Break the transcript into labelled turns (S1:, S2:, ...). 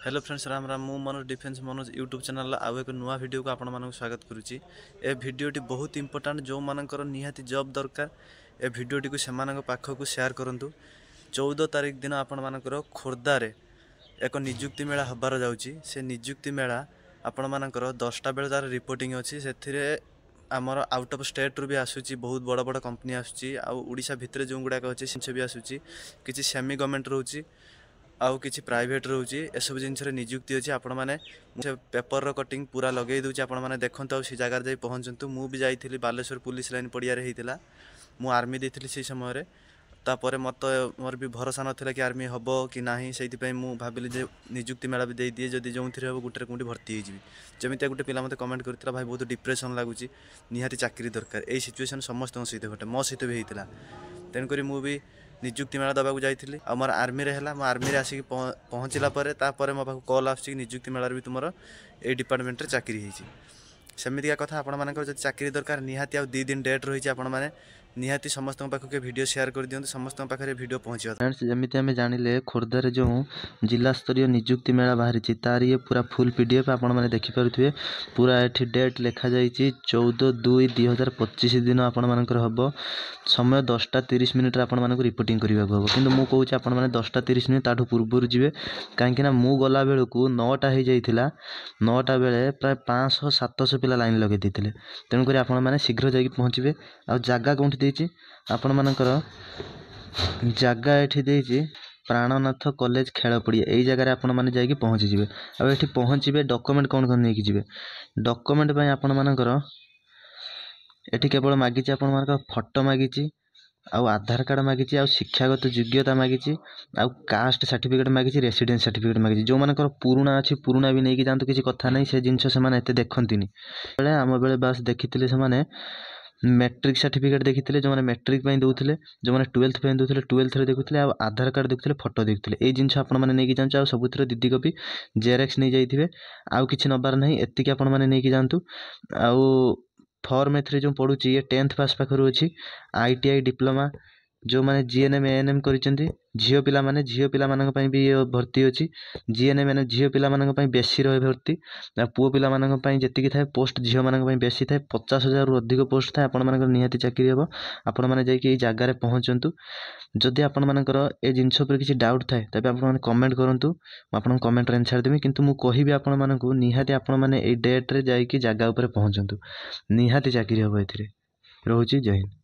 S1: Hello friends, Ram Ram. मु Manoj defence Manoj YouTube channel आउ एक नुआ वीडियो को आपण मानक स्वागत करुच्ची। ए वीडियोटी बहुत इंपोर्टेंट जो मानकर निहाती जॉब दरकार ए वीडियोटी को सेमानक पाखक शेयर करंतु। 14 तारिख दिन आपण मानकर खोर्धारे एक निजुक्ति मेला हबार जाउची। से निजुक्ति मेला आपण मानकर 10टा बेले तार रिपोर्टिंग अछि। सेथिरे आमर आउट ऑफ स्टेट रु भी आसुची, बहुत बड़ बड़ कंपनी आसुची। आ ओडिशा भितरे जो गुडाक अछि से भी आसुची। किछि सेमी गवर्नमेंट रहउची आउ किछि प्राइवेट रहउची। ए सब जिनस रे नियुक्ति अछि। आपण माने से पेपर रो कटिंग पूरा लगेई दोची। आपण माने देखंतु आ सी जगह जाई पहुंचंतु। मु भी जाईथिली बालेश्वर पुलिस लाइन पडिया रे हेतिला। मु आर्मी देथिली से समय रे। तापर मत मोर भी भरोसा नथिला कि आर्मी हबो कि नाही। सेति पई मु भाबिली जे नियुक्ति मेला भी देई दिए, जदी जोंथिरे हबो गुटरे कोंडी भर्ती हे जिवि। जेमिति गुटे पिला मते कमेंट करथिला, भाई बहुत डिप्रेशन लागुची, निहाती चाकरी दरकार। एई सिचुएशन समस्त सहित घटे, मो सहित भी हेतिला। तेन करी मु भी नियुक्ति मेला दबा को जाइथिली। आ मोर आर्मी रे हैला। मो आर्मी रे आसी पहुंचला परे तापर मो पाखु कॉल आछि नियुक्ति मेला रे भी तुमरो ए डिपार्टमेंट रे चाकरी हेछि। सेमितिका कथा आपण मानकर जदि चाकरी दरकार निहाती आ 2 दिन डेट रही आपण माने निहाती समस्त पाखु के वीडियो शेयर कर दियंतु। समस्त पाखरे वीडियो पहुंचियो। फ्रेंड्स, जेमिति हमें जानिले खोर्धा रे जो जिला स्तरीय नियुक्ति मेला बाहरी छि तार ये पूरा फुल पीडीएफ आपण माने देखि पारुथिबे। पूरा एठी डेट लिखा जाईछि 14/2/2025 दिन आपण मानकर हबो। समय 10:30 रे आपण मानकर रिपोर्टिंग करिवा को हबो। किंतु मु कहूछि आपण माने 10:30 ताठू पूर्वरु जिवे। काहेकि ना मु गला बेलकू 9टा हे जाइथिला। 9टा बेले प्राय 500-700 पिला लाइन लगे दिथिले। तेनु करी आपण माने शीघ्र जाई पहुंचबे। आ जागा कोंठी देछि आपण मानकर जागा एठी देछि प्राणनाथ कॉलेज खेल पड़िया। एई जगह रे आपण माने जाई पहुंची जिवे। आ एठी पहुंचीबे डॉक्यूमेंट कोन कोन नेकी जिवे। डॉक्यूमेंट पय आपण मानकर एठी केवल मागिछि आपण मानकर फोटो मागिछि, आउ आधार कार्ड मागिछि, आउ शिक्षागत योग्यता मागिछि, आउ कास्ट सर्टिफिकेट मागिछि, रेसिडेंस सर्टिफिकेट मागिछि। जो मानकर पुराना अछि पुराना भी नेकी जानतु, किछि कथा नै। से जिंस से माने एते देखंतिनी बेले आम बेले बस देखिथिले। से माने मैट्रिक सर्टिफिकेट देखिथिले। जो माने मैट्रिक पय दोथिले, जो माने 12th पय दोथिले 12th रे देखुथिले। आ आधार कार्ड देखुथिले, फोटो देखुथिले। एई जिंस आपण माने नेकी जानछु। आ सबुथरे दीदी कॉपी जेरॉक्स नै जाइथिबे। आउ किछि नबार नै। एतिके आपण माने नेकी जानतु। आउ फॉर्म एथरे जो पडुची ये 10th पास पाखरु अछि। आईटीआई डिप्लोमा जो माने जीएनएम एएनएम करिसेंती झियो पिला मानक पय भी भर्ती अछि। जीएनएम एएनएम झियो पिला मानक पय बेसी रहे भर्ती। आ पुओ पिला मानक पय जेतिकी थाए पोस्ट झियो मानक पय बेसी थाए। 50,000 रु अधिक पोस्ट थाए। आपण मानक निहाती चाकरी हेबो। आपण माने जाई कि ए जागा रे पहुंचंतु। जदि आपण मानकर ए जिंस पर किछि डाउट थाए तबे आपण माने कमेंट करंतु। आपण कमेंट रे आंसर देबी। किंतु मु कहिबी आपण मानकू निहाती आपण माने ए डेट रे जाई कि जागा ऊपर पहुंचंतु। निहाती चाकरी हेबो एथिरे। रहउची। जय हिंद।